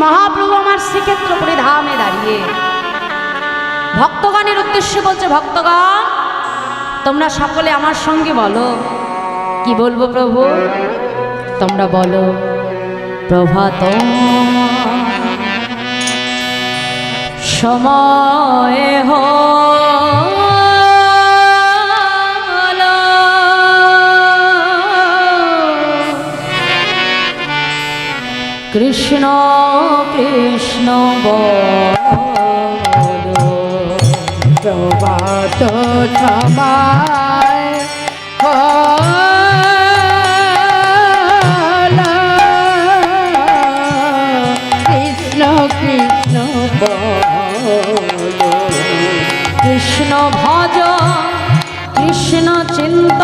মহাপ্রভু আমার শ্রীক্ষেত্র পরিধামে দাঁড়িয়ে ভক্তগণের উদ্দেশ্যে বলছে, ভক্তগণ তোমরা সকলে আমার সঙ্গে বলো। কি বলবো প্রভু? তোমরা বলো, প্রভাত সময় কৃষ্ণ কৃষ্ণ বলো। প্রভাত সময় কৃষ্ণ কৃষ্ণ বলো। কৃষ্ণ ভজ কৃষ্ণ চিন্ত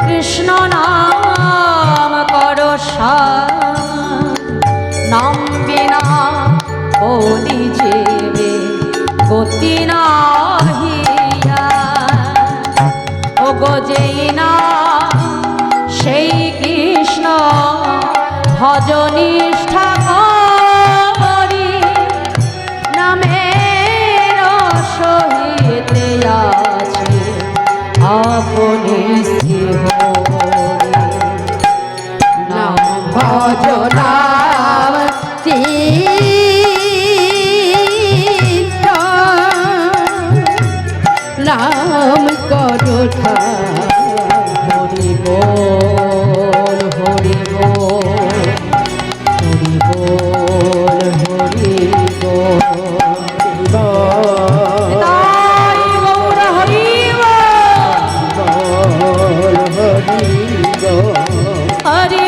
কৃষ্ণ নাম কর নাম বিনা বলি যেবে গতি নাহিয়া। ও গো যেই না সেই কৃষ্ণ ভজ নিষ্ঠা করি, নামের সহিত আছে আপনি শ্রী হরি। নাম ভজ নাম চিত্ত নাম করো হরি বল হরি বল হরি বল হরি বল তাই গৌর হরি বল হরি বল। হরি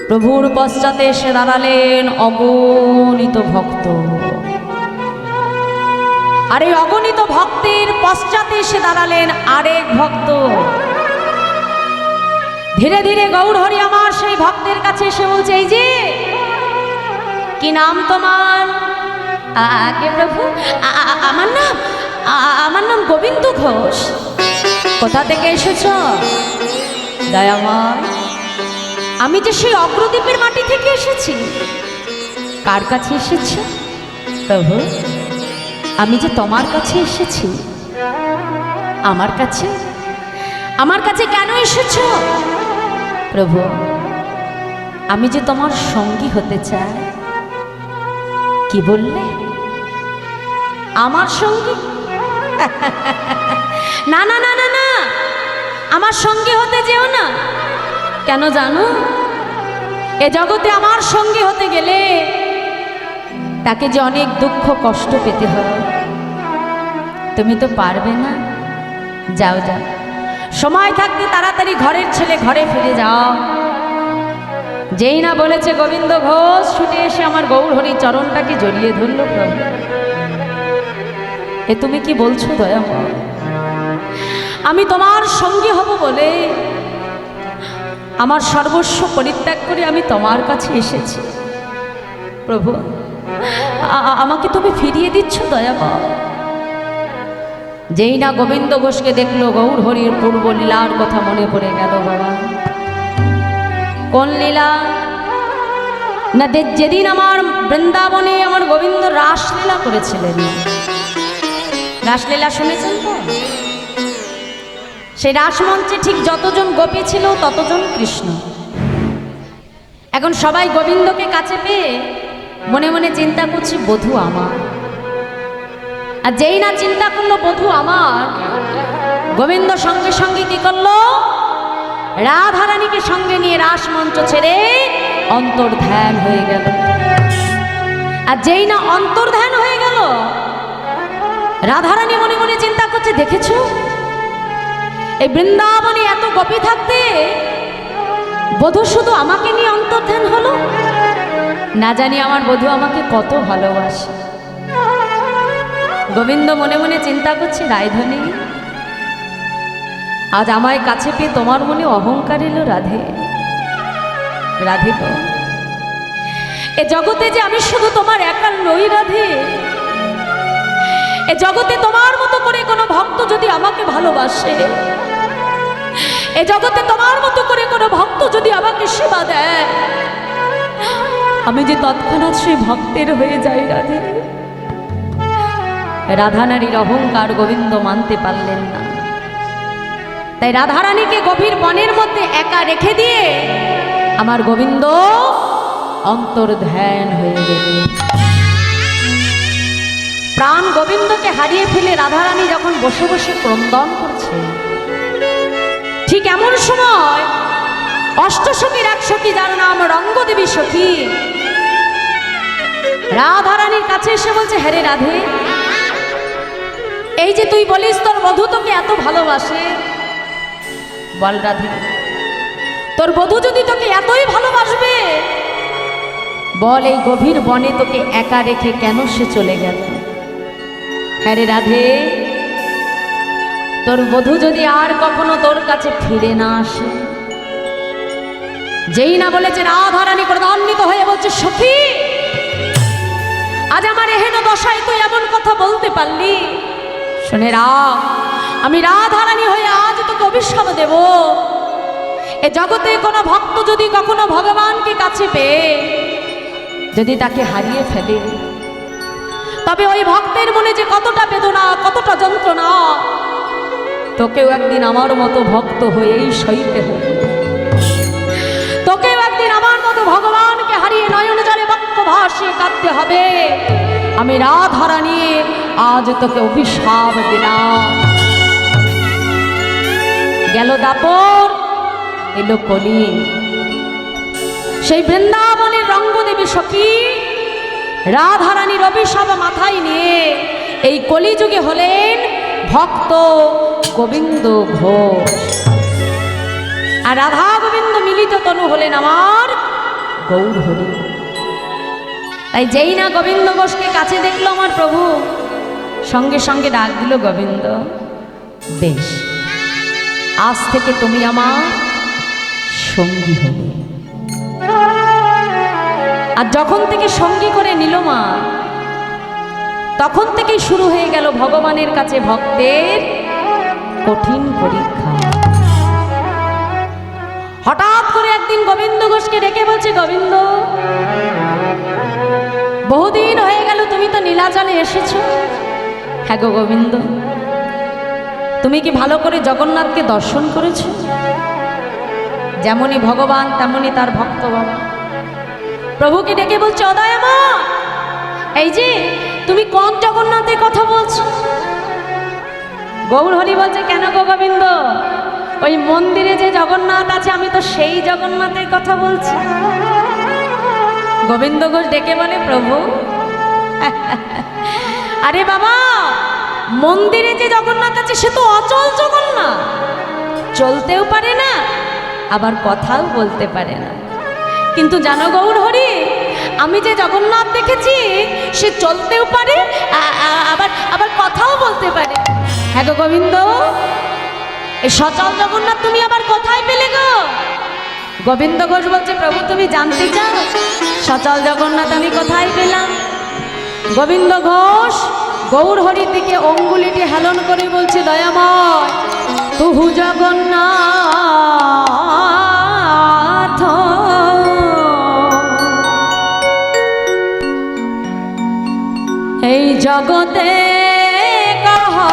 প্রভুর পশ্চাতে এসে দাঁড়ালেন অগণিত ভক্ত। আর এই অগণিত ভক্তের পশ্চাতে এসে দাঁড়ালেন আরেক ভক্ত। ধীরে ধীরে গৌরহরি আমার সেই ভক্তের কাছে এসে বলছে, এই যে কি নাম তোমার? আগে প্রভু আমার নাম গোবিন্দ ঘোষ। কোথা থেকে এসেছ? দয়াময়, আমি যে সেই অগ্রদ্বীপের মাটি থেকে এসেছি। কার কাছে এসেছ? প্রভু, আমি যে তোমার কাছে এসেছি। আমার কাছে? আমার কাছে কেন এসেছ? প্রভু, আমি যে তোমার সঙ্গী হতে চাই। কি বললে? আমার সঙ্গী? না না না না না, আমার সঙ্গী হতে যেও না। কেন জানো? এ জগতে আমার সঙ্গী হতে গেলে তাকে যে অনেক দুঃখ কষ্ট পেতে হবে। তুমি তো পারবে না। যাও যাও, সময় থাকতে তাড়াতাড়ি ঘরের ছেলে ঘরে ফিরে যাও। যেই না বলেছে গোবিন্দ ঘোষ, ছুটে এসে আমার গৌরহরি চরণটাকে জড়িয়ে ধরল। প্রভু, এ তুমি কি বলছো দয়াময়? আমি তোমার সঙ্গী হব বলে আমার সর্বস্ব পরিত্যাগ করে আমি তোমার কাছে এসেছি। প্রভু, আমাকে তুমি ফিরিয়ে দিচ্ছ দয়াময়? যেই না গোবিন্দ ঘোষকে দেখলো, গৌরহরির পূর্ব লীলার কথা মনে পড়ে গেল। বাবা, কোন লীলা? না, যেদিন আমার বৃন্দাবনে আমার গোবিন্দ রাসলীলা করেছিলেন। রাসলীলা শুনেছেন তো? সেই রাসমঞ্চে ঠিক যতজন গোপী ছিল ততজন কৃষ্ণ। এখন সবাই গোবিন্দকে কাছে পেয়ে মনে মনে চিন্তা করছি, বধূ আমার। আর যেই না চিন্তা করলো বধূ আমার, গোবিন্দ সঙ্গে সঙ্গে কি করলো? রাধারানীকে সঙ্গে নিয়ে রাসমঞ্চ ছেড়ে অন্তর্ধান হয়ে গেল। আর যেই না অন্তর্ধান হয়ে গেল, রাধারানী মনে মনে চিন্তা করছে, দেখেছো এই বৃন্দাবনে এত গোপী থাকতে বধূ শুধু আমাকে নিয়ে অন্তর্ধান হলো, না জানি আমার বধূ আমাকে কত ভালোবাসে। গোবিন্দ মনে মনে চিন্তা করছে, রায়ধনী আজ আমায় কাছে পেয়ে তোমার মনে অহংকার এলো। রাধে রাধে গো, এ জগতে যে আমি শুধু তোমার একার নই রাধে। এ জগতে তোমার মতো করে কোনো ভক্ত যদি আমাকে ভালোবাসে, এ জগতে তোমার মতো করে কোনো ভক্ত যদি আমাকে সেবা দেয়, আমি যে তৎক্ষণাৎ সেই ভক্তের হয়ে যাই রাধে। রাধানারীর অহংকার গোবিন্দ মানতে পারলেন না, তাই রাধারানীকে গভীর বনের মধ্যে একা রেখে দিয়ে আমার গোবিন্দ অন্তর্ধ্যান হয়ে গেলেন। প্রাণ গোবিন্দকে হারিয়ে ফেলে রাধারানী যখন বসে বসে ক্রন্দন করছে, ঠিক এমন সময় অষ্টসখীর এক সখী, যার নাম রঙ্গদেবী সখী, রাধারানীর কাছে এসে বলছে, হ্যাঁ রে রাধে, এই যে তুই বলিস তোর বধূ তোকে এত ভালোবাসে, বল রাধে, তোর বধূ যদি তোকে এতই ভালোবাসবে, বল এই গভীর বনে তোকে একা রেখে কেন সে চলে গেল? হ্যাঁ রে রাধে, তোর বধূ যদি আর কখনো তোর কাছে ফিরে না আসে। যেই না বলেছে, রাধারানী ক্রোধান্বিত হয়ে বলছে, সখী আজ আমার এহেন দশায় তুই এমন কথা বলতে পারলি? শুনে রাখ, আমি রাধারানী হয়ে আজ তোকে অভিশাপ দেব। এ জগতে কোনো ভক্ত যদি কখনো ভগবানকে কাছে পেয়ে যদি তাকে হারিয়ে ফেলে, তবে ওই ভক্তের মনে যে কতটা বেদনা, কতটা যন্ত্রণা, তোকেও একদিন আমার মতো ভক্ত হয়েই সইতে হবে। তোকেও একদিন আমার মতো ভগবানকে হারিয়ে নয়ন জলে বক্ষ ভাসিয়ে কাঁদতে হবে। আমি রাধারানী আজ তোকে অভিশাপ দিলাম। গেল দাপর, এলো কলি। সেই বৃন্দাবনের রঙ্গদেবী সখী রাধারানীর অভিশাপ মাথায় নিয়ে এই কলিযুগে হলেন ভক্ত গোবিন্দ ঘোষ, আর রাধা গোবিন্দ মিলিত তনু হলেন আমার গৌর হরি। তাই যেই না গোবিন্দ ঘোষকে কাছে দেখলো আমার প্রভু, সঙ্গে সঙ্গে ডাক দিল, গোবিন্দ বেশ, আজ থেকে তুমি আমার সঙ্গী হবে। আর যখন থেকে সঙ্গী করে নিল মা, তখন থেকেই শুরু হয়ে গেল ভগবানের কাছে ভক্তের কঠিন পরীক্ষা। হঠাৎ করে একদিন গোবিন্দ ঘোষকে ডেকে বলছে, গোবিন্দ বহুদিন হয়ে গেল তুমি তো নীলাচলে এসেছো। হ্যাঁ গো গোবিন্দ, তুমি কি ভালো করে জগন্নাথকে দর্শন করেছো? যেমনই ভগবান তেমনই তার ভক্ত বাবা। প্রভুকে ডেকে বলছে, অদয়মা, এই যে তুমি কোন জগন্নাথের কথা বলছো? গৌর হরি বলছে, কেন গো গোবিন্দ, ওই মন্দিরে যে জগন্নাথ আছে আমি তো সেই জগন্নাথের কথা বলছি। গোবিন্দ ঘোষ ডেকে বলে, প্রভু আরে বাবা, মন্দিরে যে জগন্নাথ আছে সে তো অচল জগন্নাথ, চলতেও পারে না আবার কথাও বলতে পারে না। কিন্তু জানো গৌর হরি, আমি যে জগন্নাথ দেখেছি সে চলতেও পারে আবার আবার কথাও বলতে পারে। হ্যাঁ গো গোবিন্দ, এই সচল জগন্নাথ তুমি আবার কোথায় পেলে গো? গোবিন্দ ঘোষ বলছে, প্রভু তুমি জানতে চাও সচল জগন্নাথ আমি কোথায় পেলাম? গোবিন্দ ঘোষ গৌর হরির দিকে অঙ্গুলিটি হেলন করে বলছে, দয়াময়, তুহু জগন্নাথ এই জগতে কাহা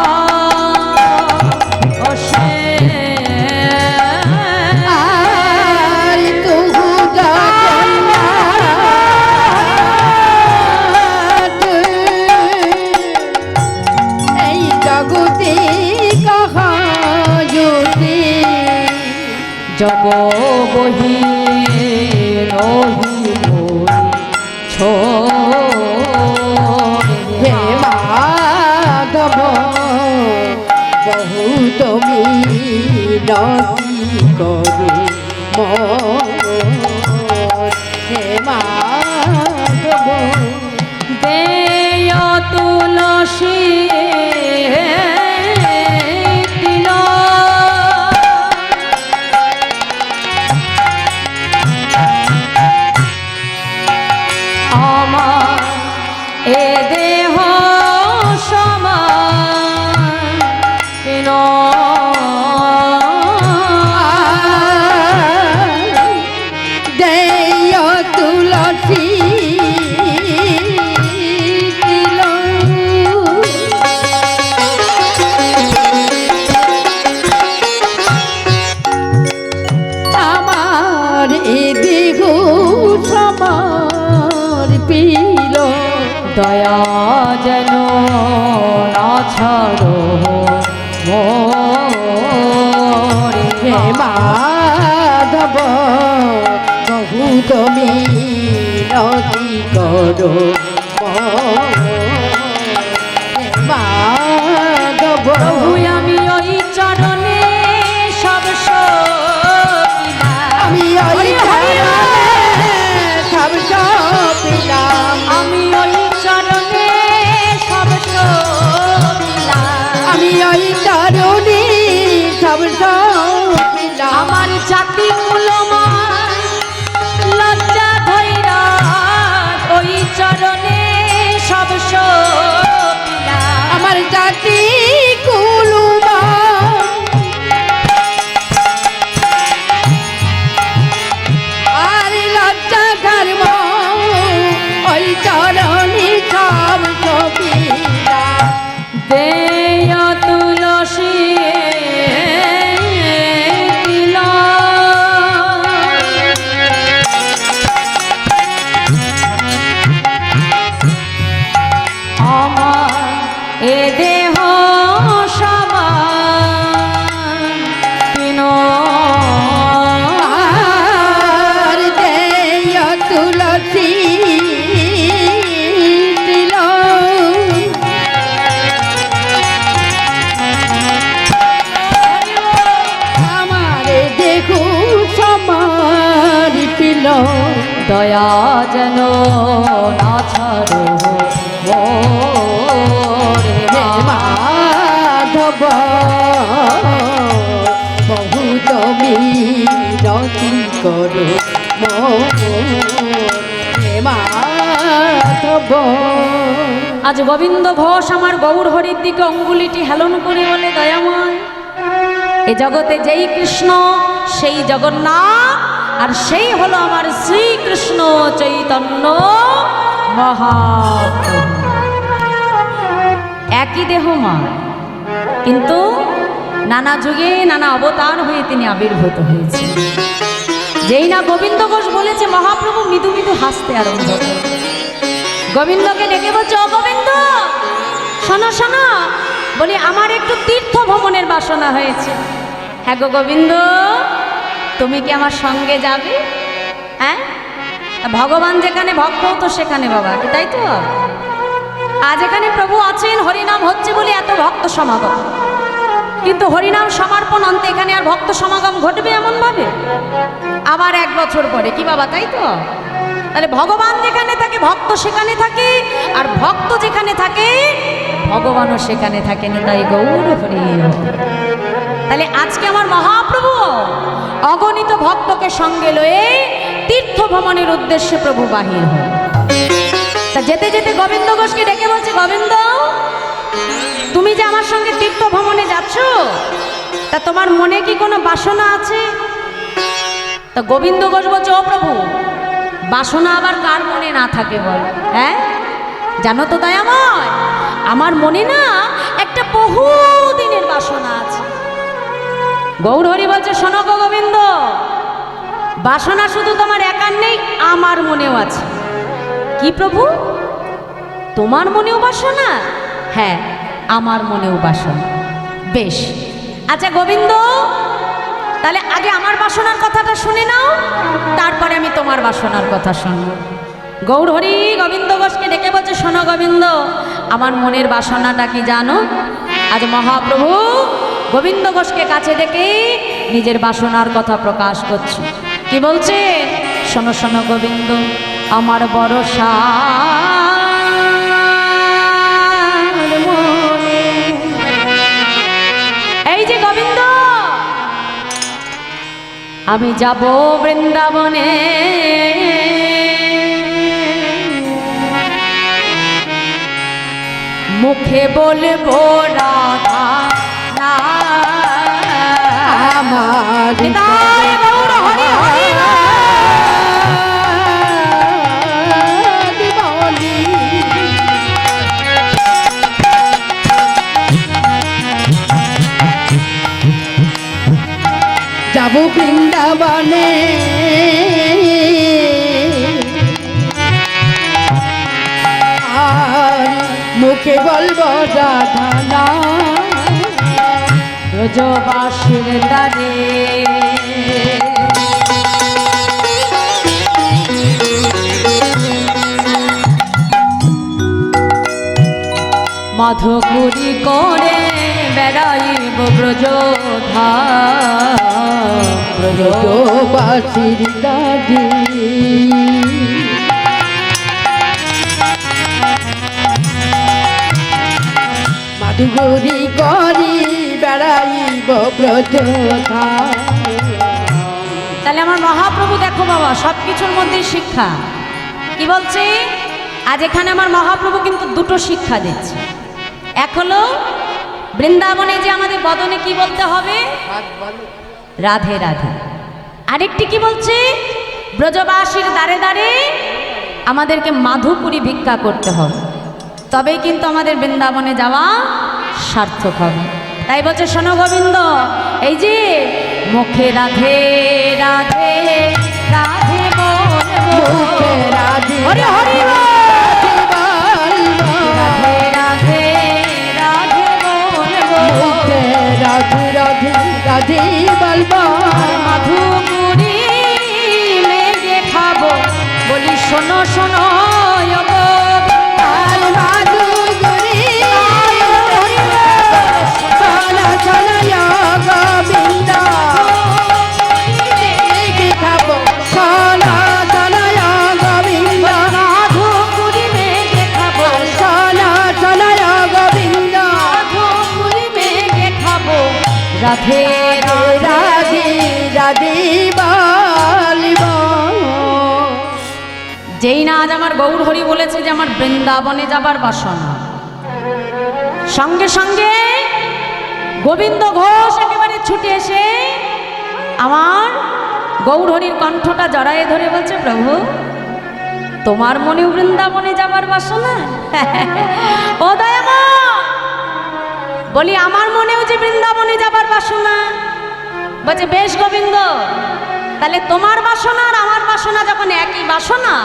অসে আর তুহু জগন্নাথ এই জগতে কাহা জ্যোতি জগ বহি রহি ছো হে মাধব বহুত মিনতি করে হে মাধব দেয় তুলসী আমার এ দেহ সমান কেন দেয় তুলসী তিল আমার এ দেহ সমর্পিল দয়া যেন না ছাড়ো মোরে হে মাধব বহু তুমি নদী করো হে মাধব প্রভু আমি ওই চরণে সব সপিলাম আমি ওই সব সপিলাম আমি ওই চরণে সব সপিলাম আমি ওই তরুণী সব সপিলাম আমার জাতি কুলমান লজ্জা ধৈরা ওই চরণে সব সপিলাম আমার জাতি কুলুমা আর লজ্জা ধর্ম ওই চরণী সব সপিলা দেয় তুলসী আমার এ দেহ সমান কেন আর দেয় তুলসী তিল আমার দেহ সমর্পিল দয়া যেন না ছাড়ো মোরে হে মাধব বহু তুমি রতি করো হে মাধব আজ গোবিন্দ ঘোষ আমার গৌর হরির দিকে অঙ্গুলিটি হেলন করে বলে দয়াময় এ জগতে যেই কৃষ্ণ সেই জগন্নাথ আর সেই হলো আমার শ্রীকৃষ্ণ চৈতন্য মহাপ্রভু একই দেহ মা কিন্তু নানা যুগে নানা অবতার হয়ে তিনি আবির্ভূত হয়েছে যেই না গোবিন্দ ঘোষ বলেছে মহাপ্রভু মৃদু মৃদু হাসতে আরম্ভ করে গোবিন্দকে ডেকে বলছে ও গোবিন্দ শোনো শোনো বলি আমার একটু তীর্থ ভ্রমণের বাসনা হয়েছে হ্যাঁ গো গোবিন্দ তুমি কি আমার সঙ্গে যাবে হ্যাঁ ভগবান যেখানে ভক্ত তো সেখানে বাবা তাই তো আজ এখানে প্রভু আছেন হরিনাম হচ্ছে বলে এত ভক্ত সমাগম কিন্তু হরিনাম সমর্পণ অন্তে এখানে আর ভক্ত সমাগম ঘটবে এমন ভাবে আবার 1 বছর পরে কি বাবা তাই তো তাহলে ভগবান যেখানে থাকে ভক্ত সেখানে থাকে আর ভক্ত যেখানে থাকে ভগবানও সেখানে থাকেন তাই গৌর হরি তাহলে আজকে আমার মহাপ্রভু অগণিত ভক্তকে সঙ্গে লয়ে তীর্থ ভ্রমণের উদ্দেশ্যে প্রভু বাহির হন তা যেতে যেতে গোবিন্দ ঘোষকে ডেকে বলছে গোবিন্দ তুমি যে আমার সঙ্গে তীর্থ ভ্রমণে যাচ্ছ তা তোমার মনে কি কোনো বাসনা আছে তা গোবিন্দ ঘোষ বলছে ও প্রভু বাসনা আবার কার মনে না থাকে বল হ্যাঁ জানো তো দয়াময় আমার মনে না একটা বহু দিনের বাসনা আছে গৌর হরি বলছে শোনো গো গোবিন্দ বাসনা শুধু তোমার একার নেই আমার মনেও আছে কি প্রভু তোমার মনেও বাসনা হ্যাঁ আমার মনেও বাসনা বেশ আচ্ছা গোবিন্দ তাহলে আগে আমার বাসনার কথাটা শুনে নাও তারপরে আমি তোমার বাসনার কথা শুনব গৌর হরি গোবিন্দ ঘোষকে ডেকে বলছে শোনো গোবিন্দ আমার মনের বাসনাটা কি জানো আজ মহাপ্রভু গোবিন্দ ঘোষকে কাছে ডেকে নিজের বাসনার কথা প্রকাশ করছে কি বলছে? শোনো শোনো গোবিন্দ আমার ভরসা এই যে গোবিন্দ আমি যাব বৃন্দাবনে, মুখে বলবো রাধা না আমার নিতাই গৌর হরি হরি বলি যাব বৃন্দাবনে, আর মুখে বলবো রাধা না ব্রজবাসীর দ্বারে। মাধুকুরি করে বেড়াইব ব্রজধাম, ব্রজবাসীর দাদি মাধুগুরি করি বেড়াইব ব্রজধাম। তাহলে আমার মহাপ্রভু দেখো বাবা সব কিছুর মধ্যেই শিক্ষা। কি বলছে? আজ এখানে আমার মহাপ্রভু কিন্তু দুটো শিক্ষা দিচ্ছে। এক হলো বৃন্দাবনে যে আমাদের বদনে কি বলতে হবে? রাধে রাধে। আরেকটি কি বলছে? ব্রজবাসীর দ্বারে দ্বারে আমাদেরকে মাধুপুরি ভিক্ষা করতে হবে, তবেই কিন্তু আমাদের বৃন্দাবনে যাওয়া সার্থক হবে। তাই বলছে শোনো গোবিন্দ, এই যে মুখে রাধে রাধে রাধে বলবো, মুখে রাধে হরি হরি বল। রাধে রাধে রাধে বলবো, মুখে রাধে রাধে রাধে বলবো, মাধুপুরি মেঘে খাবো, বলি শোনো শোনো ও গোবিন্দ। আর মাধুগুরি চলা চলা গোবিন্দ মেঘে খাবো, চলা চলা গোবিন্দ মাধুপুরি মেঘে খাবো, চলা চলা গোবিন্দ মাধুপুরি মেঘে খাবো, রাধে রাধে। রাধে রাধে বলিব। যেই না আজ আমার গৌর হরি বলেছে যে আমার বৃন্দাবনে যাবার বাসনা, সঙ্গে সঙ্গে গোবিন্দ ঘোষ একেবারে ছুটে এসে আমার গৌর হরির কণ্ঠটা জড়ায়ে ধরে বলছে, প্রভু তোমার মনেও বৃন্দাবনে যাবার বাসনা? ও দয়াময়, বলি আমার মনেও যে বৃন্দাবনে যাবার বাসনা। বলছে বেশ গোবিন্দ, তাহলে তোমার বাসনা আর আমার বাসনা যখন একই বাসনা,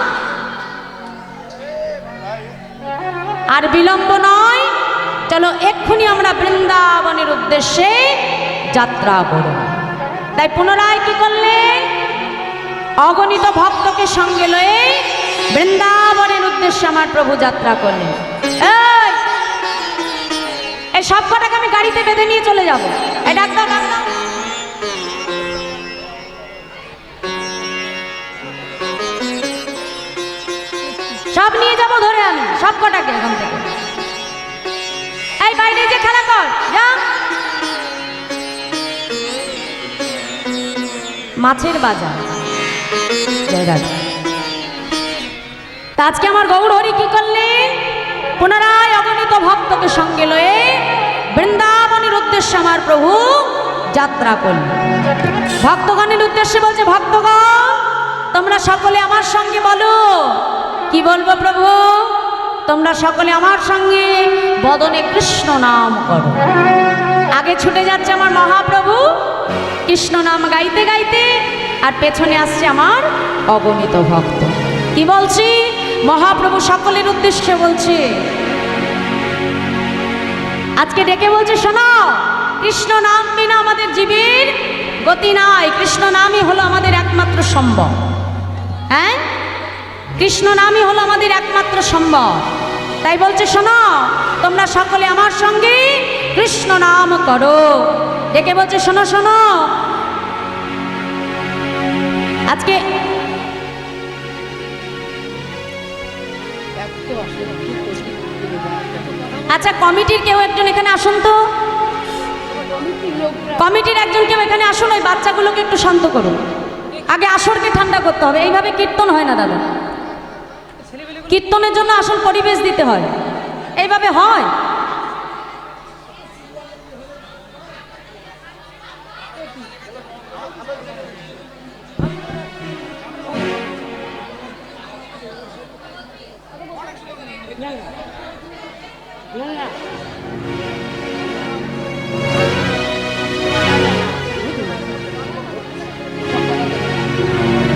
আর বিলম্ব নয়, চলো এক্ষুনি আমরা বৃন্দাবনের উদ্দেশ্যে যাত্রা করব। তাই পুনরায় কি করলেন? অগণিত ভক্তকে সঙ্গে লয়ে বৃন্দাবনের উদ্দেশ্যে আমার প্রভু যাত্রা করলেন। এই সব কটাকে আমি গাড়িতে বেঁধে নিয়ে চলে যাব। এই ডাক দাও, ডাক দাও। সব নিয়ে যাব ধরে আমি সব কটাকে এখান থেকে। এই বাইরে যে খেলা কর যা। মাছের বাজার জয়রাধে। তা আজকে আমার গৌর হরি কি করলেন? পুনরায় অগণিত ভক্তকে সঙ্গে লয়ে বৃন্দাবনের উদ্দেশ্যে আমার প্রভু যাত্রা করলেন। ভক্তগণের উদ্দেশ্যে বলছে, ভক্তগণ তোমরা সকলে আমার সঙ্গে বলো। কি বলবো প্রভু? তোমরা সকলে আমার সঙ্গে বদনে কৃষ্ণ নাম করো। আগে ছুটে যাচ্ছে আমার মহাপ্রভু কৃষ্ণ নাম গাইতে গাইতে, আর পেছনে আসছে আমার অগণিত ভক্ত। কি বলছি? মহাপ্রভু সকলের উদ্দেশ্যে বলছে, আজকে ডেকে বলছে শোনো, কৃষ্ণ নাম বিনা আমাদের জীবের গতি নাই। কৃষ্ণ নামই হলো আমাদের একমাত্র সম্বল। হ্যাঁ, কৃষ্ণ নামই হলো আমাদের একমাত্র সম্বল। তাই বলছে শোনো, তোমরা সকলে আমার সঙ্গে কৃষ্ণ নাম করো। ডেকে বলছে শোনো শোনো, আজকে আচ্ছা, কমিটির কেউ একজন এখানে আসুন তো। কমিটির একজন কেউ এখানে আসুন, ওই বাচ্চাগুলোকে একটু শান্ত করুন। আগে আসরকে ঠান্ডা করতে হবে, এইভাবে কীর্তন হয় না দাদা। কীর্তনের জন্য আসল পরিবেশ দিতে হয়, এইভাবে হয়?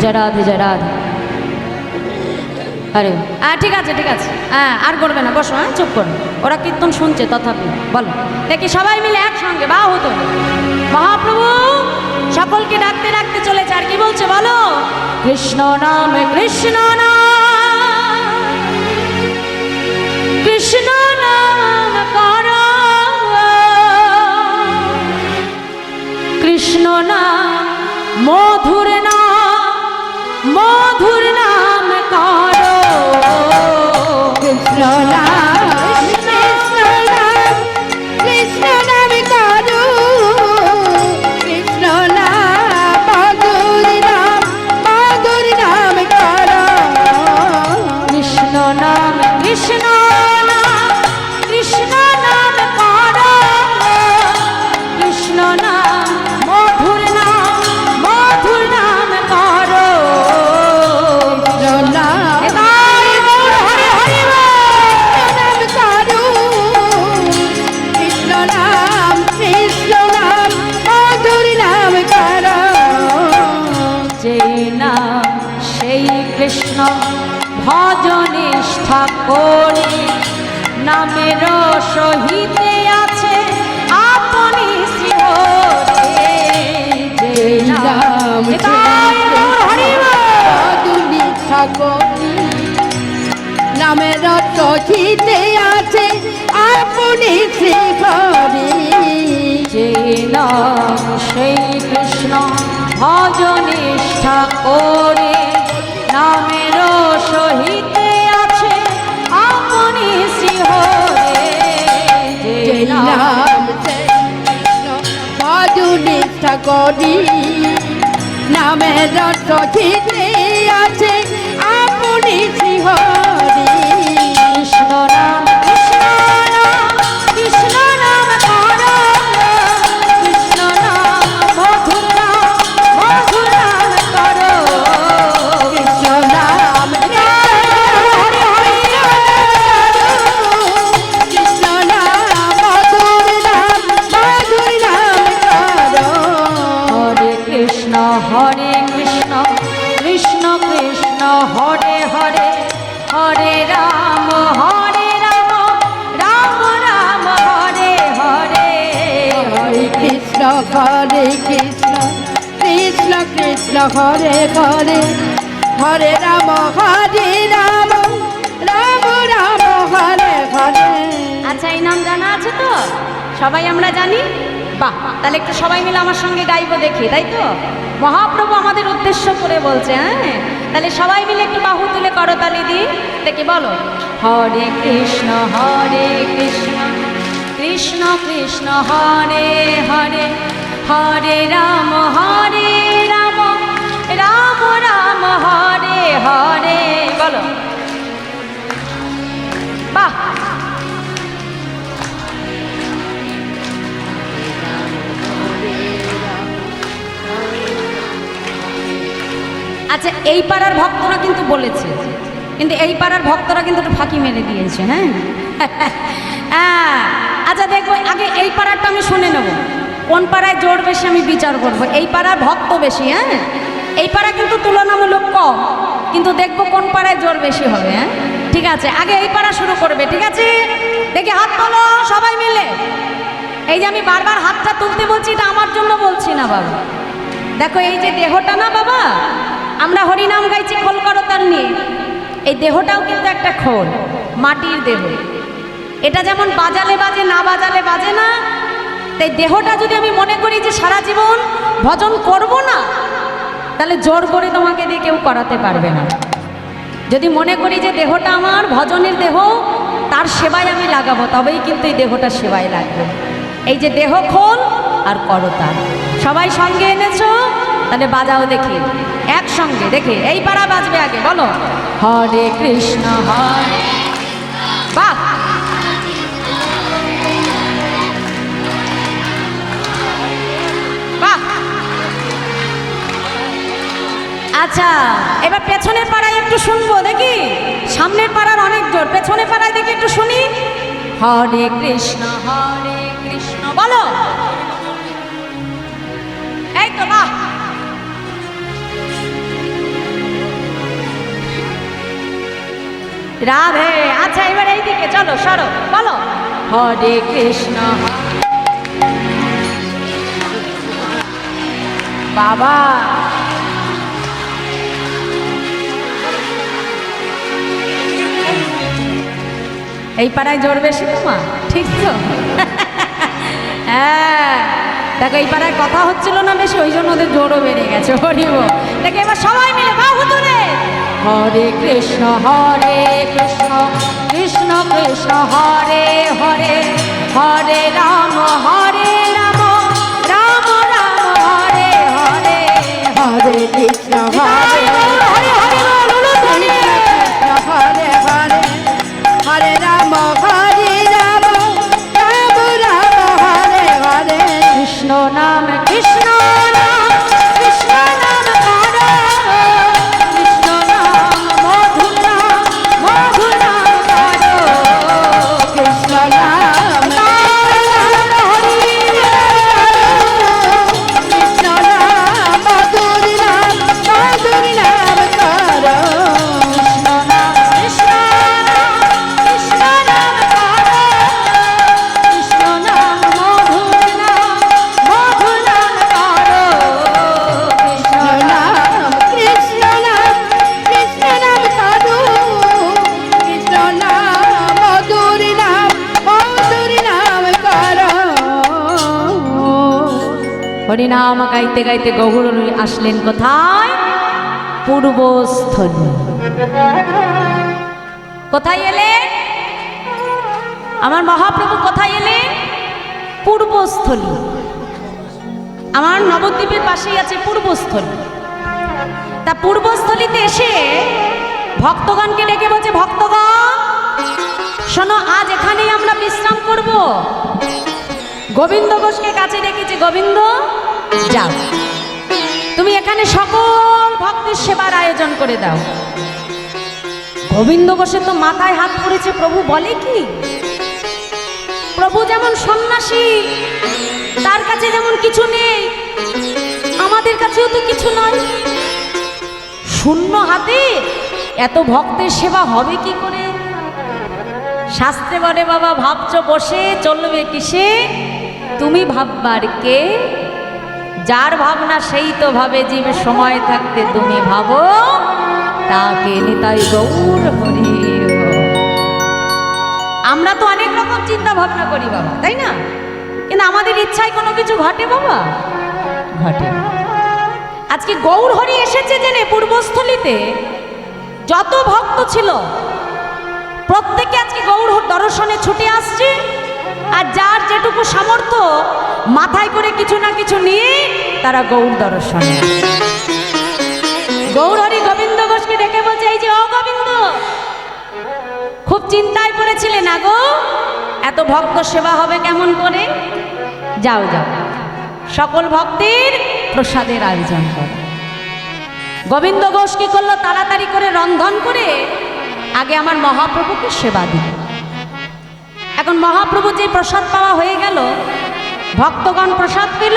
জয় রাধে, জয় রাধে। আরে ঠিক আছে, ঠিক আছে, হ্যাঁ আর করবে না, বসো, হ্যাঁ চুপ করো। ওরা কীর্তন শুনছে, তথাপি বলো দেখি সবাই মিলে একসঙ্গে বাহু তো। মহাপ্রভু সকলকে ডাকতে ডাকতে চলেছে, আর কি বলছে বলো? কৃষ্ণ নাম, কৃষ্ণ নাম, কৃষ্ণ নাম কর, কৃষ্ণ নাম মধুর নাম, মধুর নাম কর, কৃষ্ণ নাম, কৃষ্ণ নাম, কৃষ্ণ নাম করো, কৃষ্ণ নাম, মধুর নাম, মধুর নাম করো, কৃষ্ণ নাম, কৃষ্ণ নাম, কৃষ্ণ নাম কর, কৃষ্ণ নাম মধুর নাম, মধুর নাম কর, কৃষ্ণ নাম, এবার বল হরে হরে বল। নাম করো, কৃষ্ণ নাম, কৃষ্ণ নাম, মধুর নাম করো, যেই নাম সেই কৃষ্ণ ভজনিষ্ঠা করি, নামের সহিতে আছে আপনি শ্রীহরে, যেই নাম এবার বল হরে বল। নামের সহিতে আছে আপনি শ্রীহরি, যেই নাম সেই কৃষ্ণ ভজনিষ্ঠা করে, নামের সহিতে আছে আপনি শ্রীহরে, যেই যেই নাম নাম সেই কৃষ্ণ ভজনিষ্ঠা করি, নামের সহিতে আছে আপনি শ্রীহরি, কৃষ্ণ নাম, কৃষ্ণ নাম, কৃষ্ণ নাম কর, কৃষ্ণ নাম মধুর নাম, মধুর নাম কর, কৃষ্ণ নাম, হরে হরে কৃষ্ণ নাম, মধুর নাম, মধুর নাম করো, হরে কৃষ্ণ, হরে কৃষ্ণ, কৃষ্ণ কৃষ্ণ হরে হরে, হরে রাম, রাম রাম হরে হরে, হরে কৃষ্ণ, হরে কৃষ্ণ, কৃষ্ণ কৃষ্ণ হরে হরে, হরে রাম, রাম রাম হরে হরে। আচ্ছা, এই নাম জানা আছে তো? সবাই আমরা জানি? বাহ, তাহলে একটু সবাই মিলে আমার সঙ্গে গাইবো দেখি, তাই তো? মহাপ্রভু আমাদের উদ্দেশ্য করে বলছে, হ্যাঁ তাহলে সবাই মিলে একটু বাহু তুলে করতালি দি দেখি, বলো হরে কৃষ্ণ, হরে কৃষ্ণ, কৃষ্ণ কৃষ্ণ হরে হরে, হরে রাম, রাম রাম হরে হরে, বলো বাহ। আচ্ছা, এই পাড়ার ভক্তরা কিন্তু বলেছে, কিন্তু এই পাড়ার ভক্তরা কিন্তু একটু ফাঁকি মেরে দিয়েছে, হ্যাঁ আচ্ছা দেখবো, আগে এই পাড়ারটা আমি শুনে নেব, কোন পাড়ায় জোর বেশি আমি বিচার করব। এই পাড়ার ভক্ত বেশি, হ্যাঁ এই পাড়া কিন্তু তুলনামূলক কম, কিন্তু দেখবো কোন পাড়ায় জোর বেশি হবে, হ্যাঁ ঠিক আছে। আগে এই পাড়া শুরু করবে, ঠিক আছে? দেখি হাত তোলো সবাই মিলে। এই যে আমি বারবার হাতটা তুলতে বলছি, এটা আমার জন্য বলছি না বাবা। দেখো এই যে দেহটা না বাবা, আমরা হরিনাম গাইছি খোল করতাল নিয়ে, এই দেহটাও কিন্তু একটা খোল, মাটির দেহ। এটা যেমন বাজালে বাজে, না বাজালে বাজে না, তাই দেহটা যদি আমি মনে করি যে সারা জীবন ভজন করব না, তাহলে জোর করে তোমাকে দিয়ে কেউ করাতে পারবে না। যদি মনে করি যে দেহটা আমার ভজনের দেহ, তার সেবায় আমি লাগাবো, তবেই কিন্তু এই দেহটা সেবায় লাগবে। এই যে দেহ খোল আর করতাল সবাই সঙ্গে এনেছো, তাহলে বাজাও দেখি একসঙ্গে, দেখি এই পাড়া বাজবে আগে, বলো হরে কৃষ্ণ হরে। বাহ, বাহ। আচ্ছা, এবার পেছনের পাড়ায় একটু শুনবো দেখি, সামনের পাড়ার অনেক জোর, পেছনের পাড়ায় দেখি একটু শুনি। হরে কৃষ্ণ বলো, এই তো, বাহ। রাধে। আচ্ছা, এবার এইদিকে চলো, সরো, বলো হরে কৃষ্ণ। বাবা, এই পাড়ায় জোর বেশি তোমার, ঠিক তো? হ্যাঁ, দেখো এই পাড়ায় কথা হচ্ছিল না বেশি, ওই জন্য ওদের জোরও বেড়ে গেছে। হরিব, দেখে এবার সবাই মিলে বাহু তুলে হরে কৃষ্ণ কৃষ্ণ কৃষ্ণ হরে হরে, হরে রাম রাম রাম হরে হরে, হরে কৃষ্ণ হরে হরে, হরে হরে, হরে রাম হরে রাম রাম রাম হরে হরে, কৃষ্ণ নাম কৃষ্ণ নাম কৃষ্ণ নাম করো, কৃষ্ণ নাম মধু নাম মধু নাম করো, কৃষ্ণ নাম কৃষ্ণ নাম মধুর নাম মধুর নাম করো, কৃষ্ণ নাম কৃষ্ণ নাম কৃষ্ণ নাম করো, কৃষ্ণ নাম মধু নাম মধু নাম করো, কৃষ্ণ নাম কৃষ্ণ নাম কৃষ্ণ নাম করো, কৃষ্ণ নাম মধুর নাম মধুর নাম করো। হরিনাম গাইতে গাইতে গৌর আসলেন কোথায়? পূর্বস্থলী। কোথায় এলেন আমার মহাপ্রভু? কোথায় এলেন? পূর্বস্থলী। আমার নবদ্বীপের পাশেই আছে পূর্বস্থলী। তা পূর্বস্থলীতে এসে ভক্তগণকে ডেকে বলছে, ভক্তগণ শোনো, আজ এখানেই আমরা বিশ্রাম করব। গোবিন্দ ঘোষকে কাছে ডেকেছে, গোবিন্দ যাও, তুমি এখানে সকল ভক্তের সেবার আয়োজন করে দাও। গোবিন্দ ঘোষের তো মাথায় হাত পড়েছে, প্রভু বলে কি? প্রভু যেমন সন্ন্যাসী, তার কাছে যেমন কিছু নেই, আমাদের কাছেও তো কিছু নয়। শূন্য হাতে এত ভক্তের সেবা হবে কি করে? শাস্ত্রে বলে, বাবা ভাবছো বসে চলবে কিসে, তুমি ভাববার কে? যার ভাবনা সেই তো ভাবে, জীব সময় থাকতে তুমি ভাবো তাকে নিতাই গৌর হরি। আমরা তো অনেক রকম চিন্তা ভাবনা করি বাবা, তাই না? কিন্তু আমাদের ইচ্ছায় কোনো কিছু ঘটে বাবা? ঘটে। আজকে গৌর হরি এসেছে জেনে পূর্বস্থলীতে যত ভক্ত ছিল প্রত্যেকে আজকে গৌর দর্শনে ছুটে আসছে, আর যার যেটুকু সামর্থ্য মাথায় করে কিছু না কিছু নিয়ে তারা গৌর দর্শনে আসছে। গৌর হরি গোবিন্দ ঘোষকে ডেকে বলছে, এই যে ও গোবিন্দ, খুব চিন্তায় পড়েছিলে না গো, এত ভক্ত সেবা হবে কেমন করে? যাও যাও, সকল ভক্তের প্রসাদের আয়োজন করো। গোবিন্দ ঘোষ কি করলো? তাড়াতাড়ি করে রন্ধন করে আগে আমার মহাপ্রভুকে সেবা দিল। এখন মহাপ্রভু যে প্রসাদ পাওয়া হয়ে গেল, ভক্তগণ প্রসাদ পেল।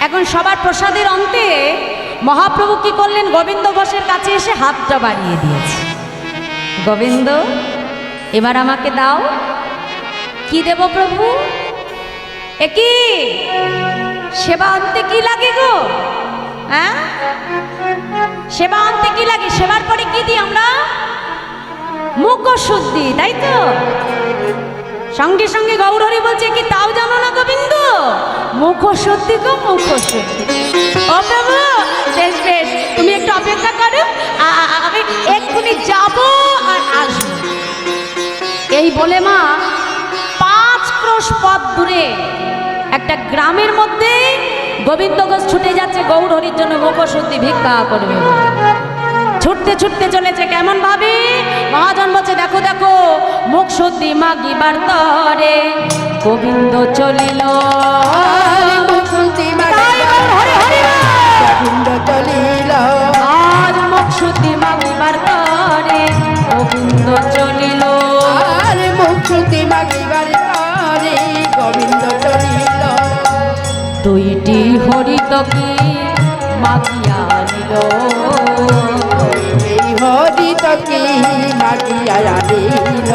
এখন সবার প্রসাদের অন্তে মহাপ্রভু কি করলেন? গোবিন্দ ঘোষের কাছে এসে হাতটা বাড়িয়ে দিয়েছে, গোবিন্দ এবার আমাকে দাও। কি দেব প্রভু? কি সেবা আনতে কি লাগে গো? হ্যাঁ, সেবা আনতে কি লাগে? সেবার পরে কি দিই আমরা? মুখ শুদ্ধি, তাই তো? সঙ্গে সঙ্গে গৌর হরি বলছে, কি তাও জানো না গোবিন্দ? মুখ শুদ্ধি গো, মুখ শুদ্ধি। ও প্রভু, বেশ বেশ, তুমি একটু অপেক্ষা করো, আমি এক্ষুনি যাব আর আসবো। এই বলে মা 5 ক্রোশ পথ দূরে একটা গ্রামের মধ্যে গোবিন্দ ঘোষ ছুটে যাচ্ছে গৌর হরির জন্য মুখশুদ্ধি ভিক্ষা করবে বলে। ছুটতে ছুটতে চলেছে কেমন ভাবে, মহাজন বলছে দেখো দেখো মুখ শুদ্ধি মাগিবার তরে গোবিন্দ চলিল। মুখশুদ্ধি গোবিন্দ চলিল, আর মুখ শুদ্ধি মাগিবার তরে গোবিন্দ চলিল। আর মুখশুদ্ধি মাগিবার তরে গোবিন্দ চলিল। দুইটি হরিত কি মাগিয়া নিল, এই হরিত কি মাগিয়া আনিল।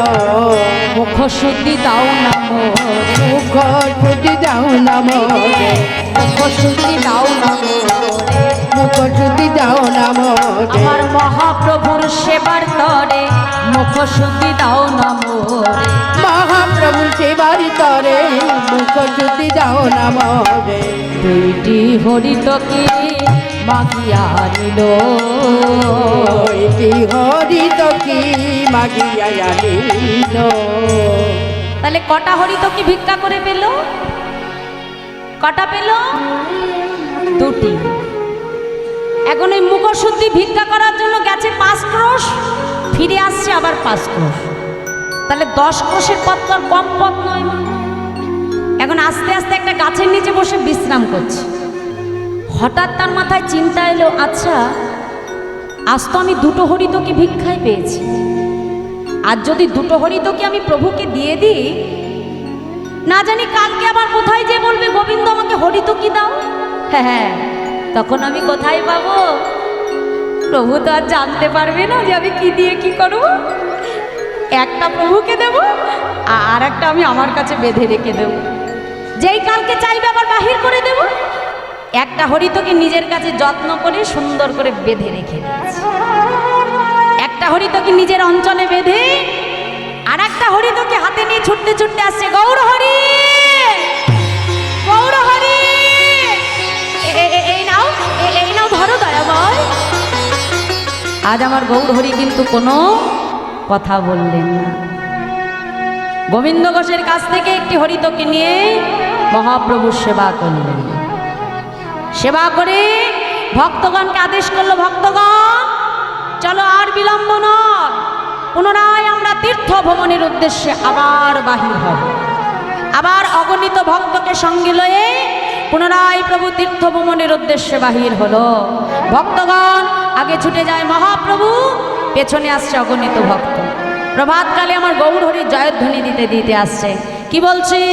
মুখ শুদ্ধি দাও না মোরে, মুখশুদ্ধি দাও না মোরে, মুখ শুদ্ধি দাও না মোরে। মুখশুদ্ধি দাও না মোরে, আমার মহাপ্রভুর সেবার তরে মুখ শুদ্ধি দাও না মোরে। মহাপ্রভু সেবার তরে মুখশুদ্ধি দাও না মোরে। দুইটি হরিত কি মাগিয়া নিল, ওইটি হরিত কি মাগিয়া আনিল। তাহলে কটা হরিত কি ভিক্ষা করে পেল? কটা পেল? দুটি। এখন এই মুখশুদ্ধি ভিক্ষা করার জন্য গেছে 5 ক্রোশ, ফিরে আসছে আবার 5 ক্রোশ, তাহলে 10 ক্রোশের পথ তো আর কম পথ নয়। এখন আস্তে আস্তে একটা গাছের নিচে বসে বিশ্রাম করছে। হঠাৎ তার মাথায় চিন্তা এলো, আচ্ছা আজ তো আমি 2টো হরিতকি ভিক্ষায় পেয়েছি, আর যদি 2টো হরিতকি আমি প্রভুকে দিয়ে দিই, না জানি কালকে আবার কোথায় যে বলবে গোবিন্দ আমাকে হরিতকি দাও। হ্যাঁ হ্যাঁ, তখন আমি কোথায় পাবো? প্রভু তো আর জানতে পারবে না যে আমি কি দিয়ে কি করব। একটা প্রভুকে দেব আর একটা আমি আমার কাছে বেঁধে রেখে দেব, যেই কালকে চাইবে আবার বাহির করে দেব। একটা হরিতকে নিজের কাছে যত্ন করে সুন্দর করে বেঁধে রেখে দিয়েছি। একটা হরিতকে নিজের অঞ্চলে বেঁধে আর একটা হরিতকে হাতে নিয়ে ছুটতে ছুটতে আসছে, গৌর হরি, গৌর হরি, এই নাও, এই নাও ধরো দয়াময়। আজ আমার গৌর হরি কিন্তু কোনো কথা বললেন না। গোবিন্দ ঘোষের কাছ থেকে একটি হরিতকে নিয়ে মহাপ্রভুর সেবা করলেন। সেবা করে ভক্তগণকে আদেশ করলো, ভক্তগণ চলো আর বিলম্ব নয়, পুনরায় আমরা তীর্থ ভ্রমণের উদ্দেশ্যে আবার বাহির হব। আবার অগণিত ভক্তকে সঙ্গে লয়ে পুনরায় প্রভু তীর্থ ভ্রমণের উদ্দেশ্যে বাহির হলো। ভক্তগণ আগে ছুটে যায় মহাপ্রভু, পেছনে আসছে অগণিত ভক্ত। প্রভাতকালে আমার গৌর হরির জয়ধ্বনি দিতে দিতে আসছে। কি বলছি?